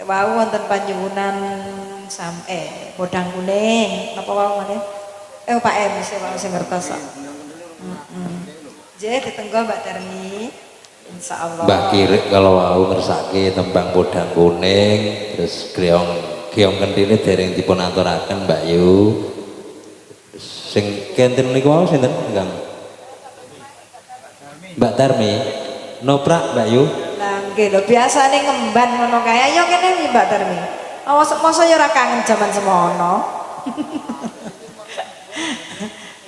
wau wonten panyuwunan bodang kuning napa wau meneh Pak M sing wau sing ngertos kok. Nggih ditenggo Mbak Darmi insyaallah. Mbak Kirik kalau wau ngersake tembang bodang kuning terus keong kentine dereng dipun aturaken Mbak Yu. Sing kenten niku wau sinten Kang? Mbak Darmi noprak Mbak Yu. Lah nggih lho biasane ngemban ngono kae. Ayo kene Mbak Darmi. Awas mosok ya ora kangen jaman semono.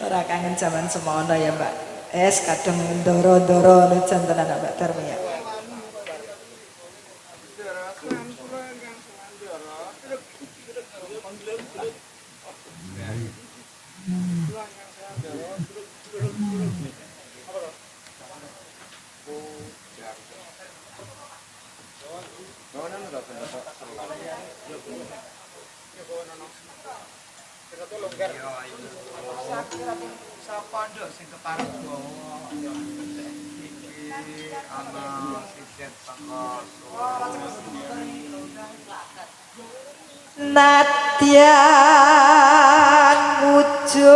Ora kangen jaman semono ya Mbak. Kadang ndoro-ndoro jan tenan Mbak Darmi ya. Nadyan wujud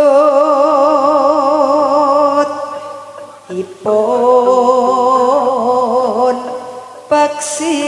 ipun peksi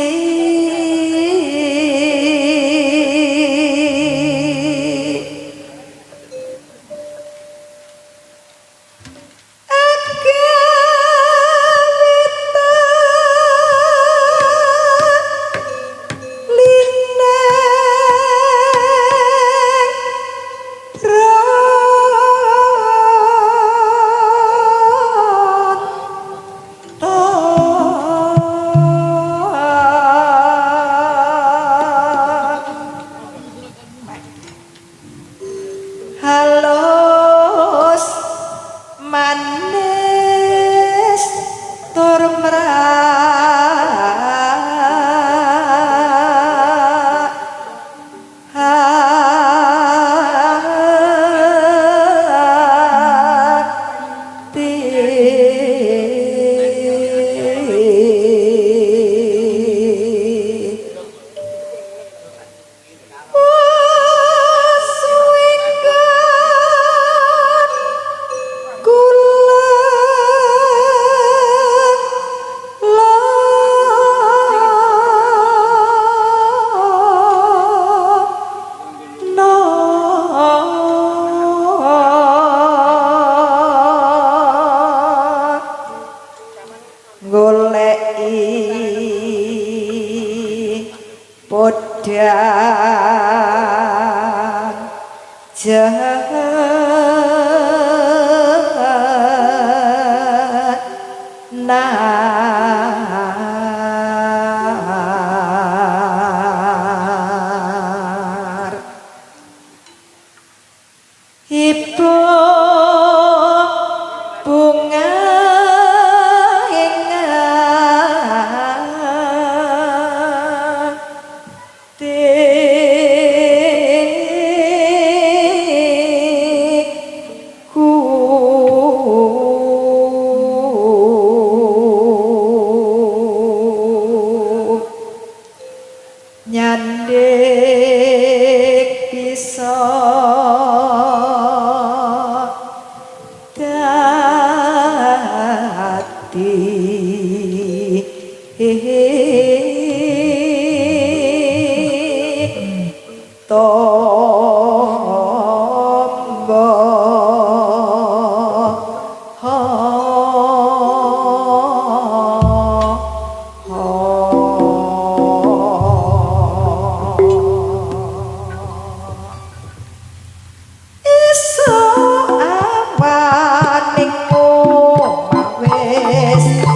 Wes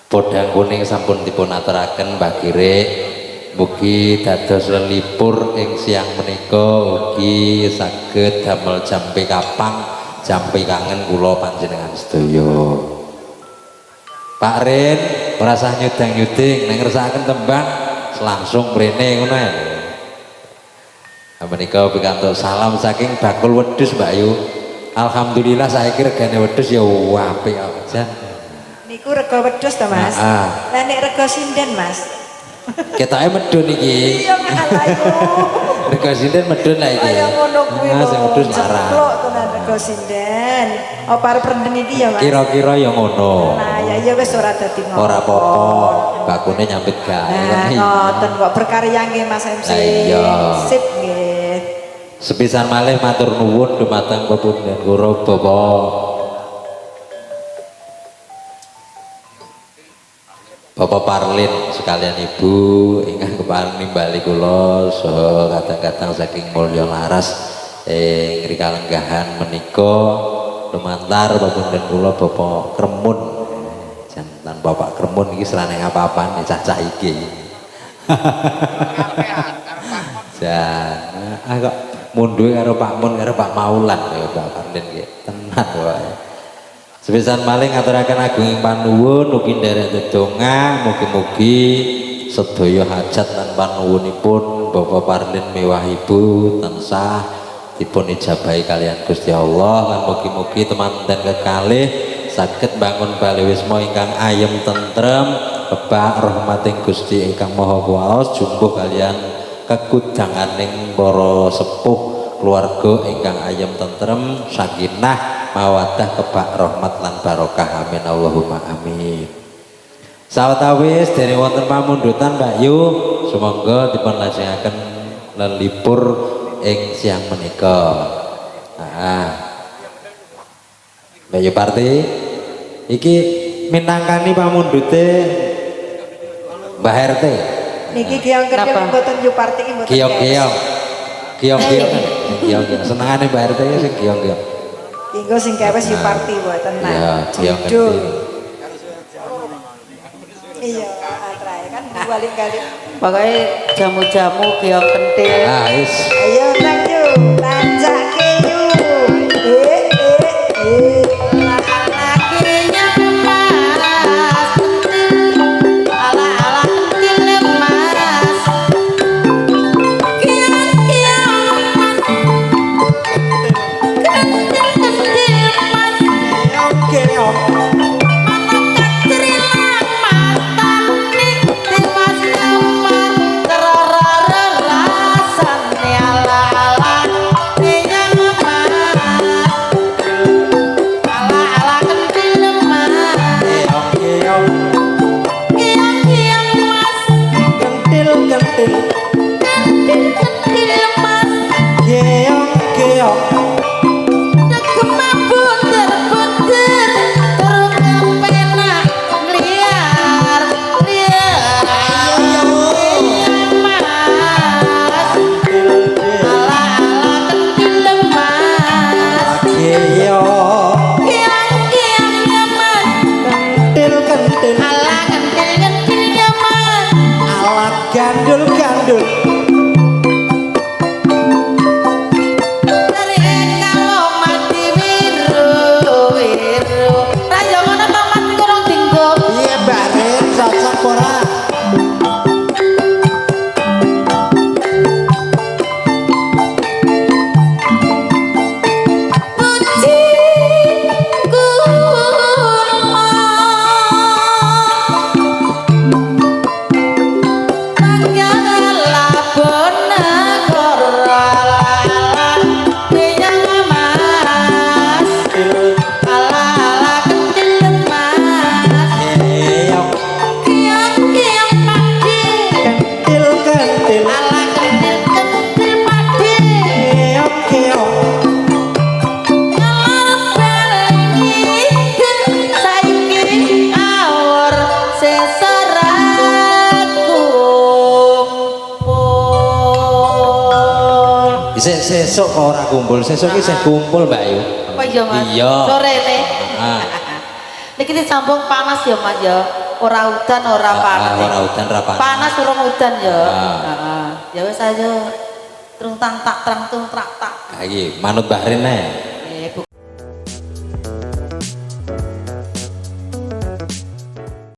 Podhang kuning sampun dipun aturaken Mbah Kirik, mugi dados lelipur ing siang menika ugi saged damel jampe kapang, jampe kangen kula panjenengan sedaya. Pak Rin, ora usah nyudang-nyuding, nek ngersakaken tembang langsung mrene ngono ya. Menika pikantuk salam saking bakul wedhus Mbak Yu. Alhamdulillah saiki regane wedhus ya apik aja. Niku rega wedhus to Mas? Lah nek rega sinden Mas. Ketoke medun iki. Iya malayu. Rega sinden medun lah iki. Kaya ngono kuwi. Nah, sing wedhus larang. Ceplok tenan rega sinden. Apa arep renden iki ya Mas? Kira-kira ya ngono. Nah, ya wis ora dadi ngono. Ora apa-apa. Bakune nyambit gawe. Nah, ngoten kok berkarya nggih Mas MC. Nah, iya. Sip nggih. Sepisan malih matur nuwun dumateng pepundhen kula Bapak Parlin sekalian Ibu ingkang kepareng nimbali kula saha kadang-kadang saking mulya laras ngrika lenggahan menika lumantar pepundhen kula Bapak Kremun. Jantan Bapak Kremun iki serane apa-apane cacah iki. Jan, kok munduhe karo Pak Mun karo Pak Maulan ya Pak Parlin nggih. Tenan wae. Sepisan malih ngaturaken agunging panuwun ugi nderek dedonga mugi-mugi sedaya hajat lan panuwunipun Bapak Parlin mewah Ibu tansah dipun ijabahi kalian Gusti Allah lan mugi-mugi temanten kekalih saged bangun bali wisma ingkang ayem tentrem kebak rahmating Gusti ingkang Maha Kuwasa jumbuh kalian kekudanganing para sepuh keluarga ingkang ayem tentrem sakinah mawaddah kebak rahmat lan barokah amin Allahumma amin. Sawetawis dereng wonten pamundutan Mbak Yu sumangga dipun lajengaken lelipur ing siang menika. Mbak Yu Parti iki minangkani pamundute Mbah RT. Niki kiong kerja mboten Yu Parti mboten. Kiong-kiong. Kiong-kiong. Kiong-kiong. Senengane Mbah RT sing kiong-kiong. Kinggo sing kewes Yu Parti mboten nah. Iya, kiong. Iya, atrae kan balik-balik. Pokoknya jamu-jamu kiong kentil. Ah, wis. Ayo nang Yu, tanjake Yu. Lakinya emas kentil, ala-ala kentil emas. Kiong-kiong kentil-kentil emas. Kiong-kiong. Gandul-gandul. Dari kalau mati biru-biru. Raja mana mati kurang tinggal. Iya bareng cocok ora. Sesuk kok ora kumpul, sesuk iki sing kumpul Mbak Yu. Oh iya Mas. Iya. Sore ne. Ah. Niki disambung panas ya Mas ya. Ora udan ora panas. Ora udan ora panas. Panas urung udan ya. Heeh. Ya wis ayo. Trung tang tak trang tung trak tak. Ha iki manut Mbah Rin ae.